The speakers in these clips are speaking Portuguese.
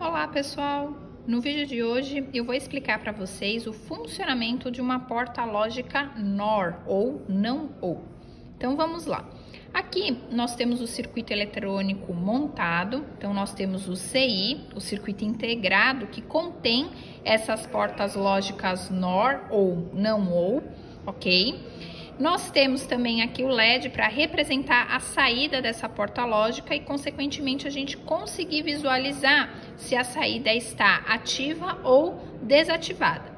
Olá pessoal! No vídeo de hoje eu vou explicar para vocês o funcionamento de uma porta lógica NOR ou não ou. Então vamos lá. Aqui nós temos o circuito eletrônico montado, então nós temos o CI, o circuito integrado que contém essas portas lógicas NOR ou não ou, ok? Nós temos também aqui o LED para representar a saída dessa porta lógica e, consequentemente, a gente conseguir visualizar se a saída está ativa ou desativada.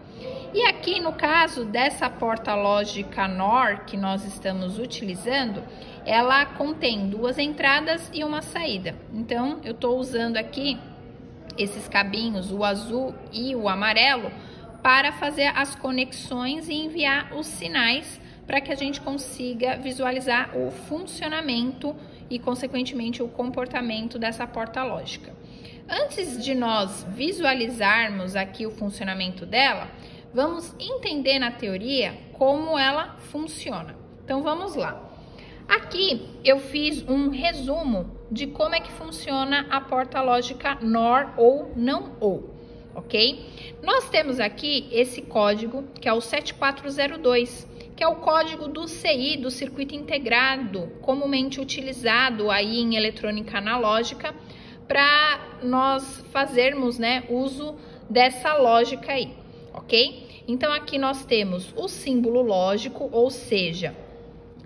E aqui, no caso dessa porta lógica NOR que nós estamos utilizando, ela contém duas entradas e uma saída. Então, eu estou usando aqui esses cabinhos, o azul e o amarelo, para fazer as conexões e enviar os sinais para que a gente consiga visualizar o funcionamento e, consequentemente, o comportamento dessa porta lógica. Antes de nós visualizarmos aqui o funcionamento dela, vamos entender na teoria como ela funciona. Então, vamos lá. Aqui eu fiz um resumo de como é que funciona a porta lógica NOR ou não ou, ok? Nós temos aqui esse código que é o 7402, que é o código do CI, do circuito integrado, comumente utilizado aí em eletrônica analógica, para nós fazermos, uso dessa lógica aí, ok? Então, aqui nós temos o símbolo lógico, ou seja,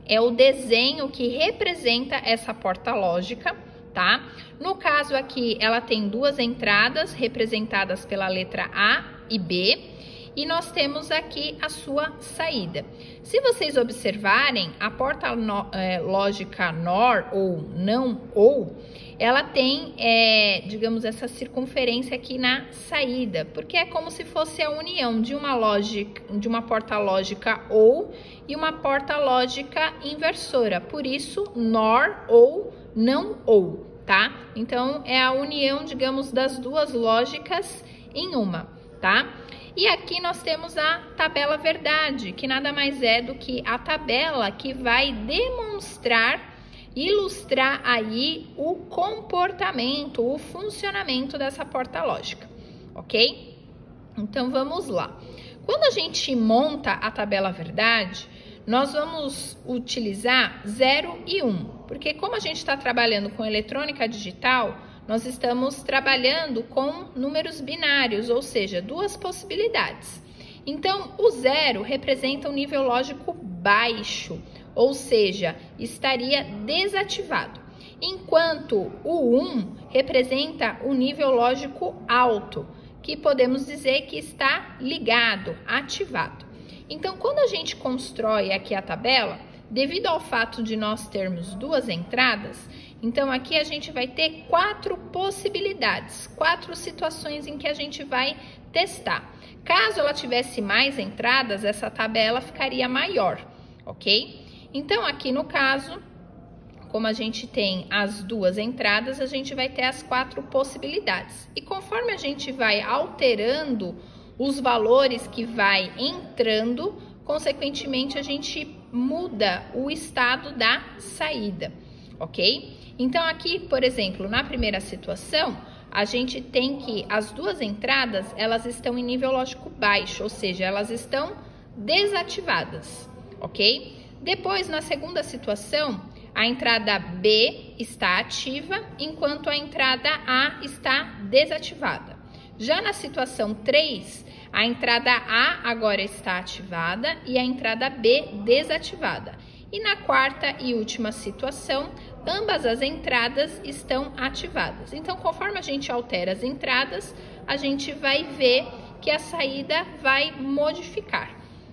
é o desenho que representa essa porta lógica, tá? No caso aqui, ela tem duas entradas representadas pela letra A e B, e nós temos aqui a sua saída. Se vocês observarem, a porta lógica NOR ou não ou, ela tem, digamos, essa circunferência aqui na saída, porque é como se fosse a união de uma porta lógica ou e uma porta lógica inversora. Por isso, NOR ou não ou, tá? Então, é a união, digamos, das duas lógicas em uma, tá? E aqui nós temos a tabela verdade, que nada mais é do que a tabela que vai demonstrar, ilustrar aí o comportamento, o funcionamento dessa porta lógica, ok? Então vamos lá. Quando a gente monta a tabela verdade, nós vamos utilizar 0 e 1, porque como a gente está trabalhando com eletrônica digital, nós estamos trabalhando com números binários, ou seja, duas possibilidades. Então, o 0 representa um nível lógico baixo, ou seja, estaria desativado, enquanto o 1 representa um nível lógico alto, que podemos dizer que está ligado, ativado. Então, quando a gente constrói aqui a tabela, devido ao fato de nós termos duas entradas, então aqui a gente vai ter 4 possibilidades, 4 situações em que a gente vai testar. Caso ela tivesse mais entradas, essa tabela ficaria maior, ok? Então aqui no caso, como a gente tem as duas entradas, a gente vai ter as 4 possibilidades. E conforme a gente vai alterando os valores que vai entrando, consequentemente a gente muda o estado da saída, ok? Então aqui, por exemplo, na primeira situação, a gente tem que as duas entradas, elas estão em nível lógico baixo, ou seja, elas estão desativadas, ok? Depois, na segunda situação, a entrada B está ativa, enquanto a entrada A está desativada. Já na situação 3, a entrada A agora está ativada e a entrada B desativada. E na quarta e última situação, ambas as entradas estão ativadas. Então, conforme a gente altera as entradas, a gente vai ver que a saída vai modificar,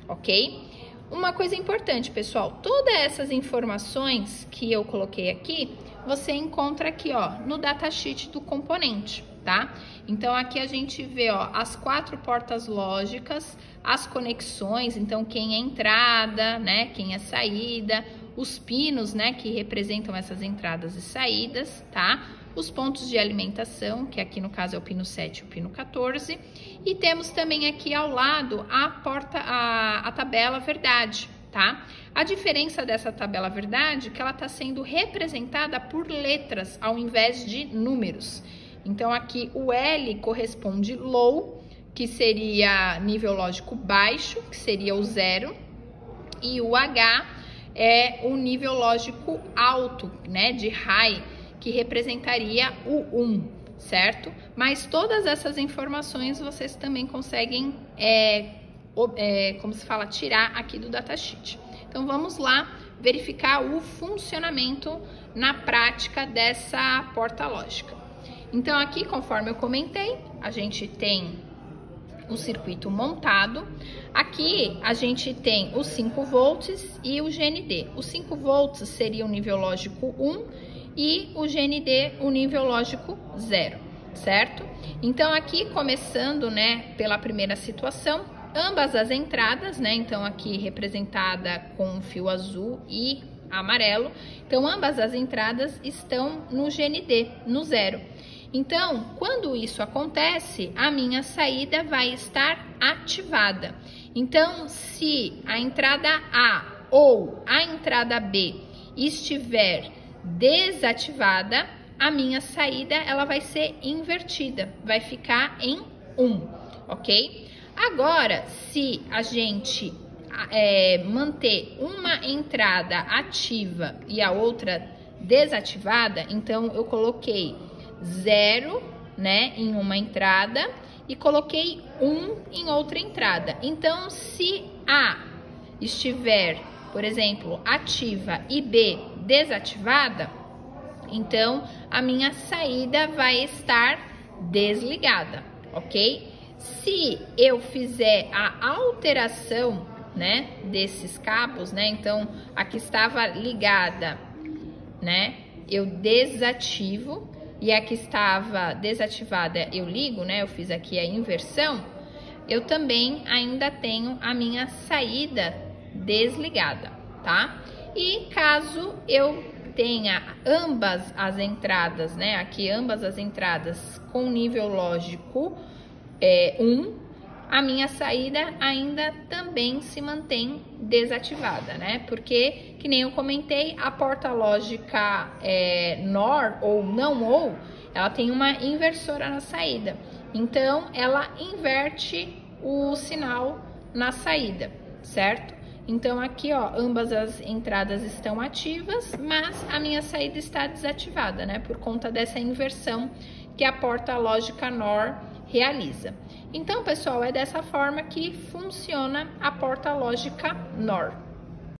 ok? Uma coisa importante, pessoal, todas essas informações que eu coloquei aqui, você encontra aqui, ó, no datasheet do componente, tá? Então, aqui a gente vê, ó, as 4 portas lógicas, as conexões, então quem é entrada, né, quem é saída, os pinos, né, que representam essas entradas e saídas, tá? Os pontos de alimentação, que aqui no caso é o pino 7 e o pino 14, e temos também aqui ao lado a tabela verdade, tá? A diferença dessa tabela verdade é que ela está sendo representada por letras ao invés de números. Então, aqui o L corresponde low, que seria nível lógico baixo, que seria o 0, e o H é o nível lógico alto, né, de high, que representaria o 1, certo? Mas todas essas informações vocês também conseguem, como se fala, tirar aqui do datasheet. Então, vamos lá verificar o funcionamento na prática dessa porta lógica. Então, aqui, conforme eu comentei, a gente tem o circuito montado. Aqui, a gente tem os 5 volts e o GND. Os 5 volts seria o nível lógico 1 e o GND o nível lógico 0, certo? Então, aqui, começando, né, pela primeira situação, ambas as entradas, né, então aqui representada com fio azul e amarelo, então ambas as entradas estão no GND, no 0. Então, quando isso acontece, a minha saída vai estar ativada. Então, se a entrada A ou a entrada B estiver desativada, a minha saída ela vai ser invertida, vai ficar em 1, ok? Agora, se a gente manter uma entrada ativa e a outra desativada, então eu coloquei 0, né, em uma entrada e coloquei 1 em outra entrada. Então, se A estiver, por exemplo, ativa e B desativada, então a minha saída vai estar desligada, ok? Se eu fizer a alteração, né, desses cabos, né, então aqui estava ligada, né, eu desativo e aqui estava desativada, eu ligo, né, eu fiz aqui a inversão, eu também ainda tenho a minha saída desligada, tá? E caso eu tenha ambas as entradas, né, aqui ambas as entradas com nível lógico 1, a minha saída ainda também se mantém desativada, né? Porque, que nem eu comentei, a porta lógica NOR ou não ou, ela tem uma inversora na saída. Então, ela inverte o sinal na saída, certo? Então, aqui, ó, ambas as entradas estão ativas, mas a minha saída está desativada, né? Por conta dessa inversão que a porta lógica NOR realiza. Então, pessoal, é dessa forma que funciona a porta lógica NOR.